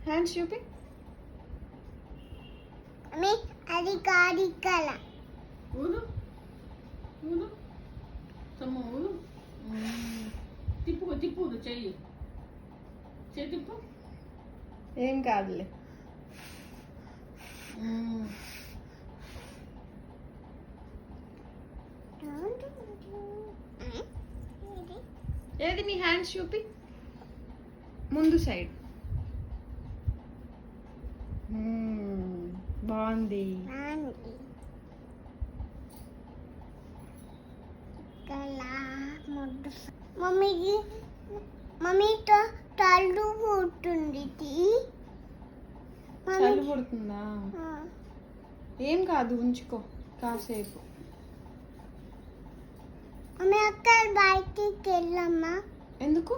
Hands చూపి. అది కాడికల ఊరు ఊరు తమ్ము ఊరు. తిప్పు తిప్పు చెయ్యి తిప్పు. ఏం కాదులే. ఏది నీ హ్యాండ్స్ చూపి, ముందు సైడ్. బాగుంది. మమ్మీతో తల్లు పుట్టింది. చల్లు పుడుతుందా? ఏం కాదు, ఉంచుకో కాసేపు. మమ్మీ అక్కడ బయటికి వెళ్ళమ్మా. ఎందుకు?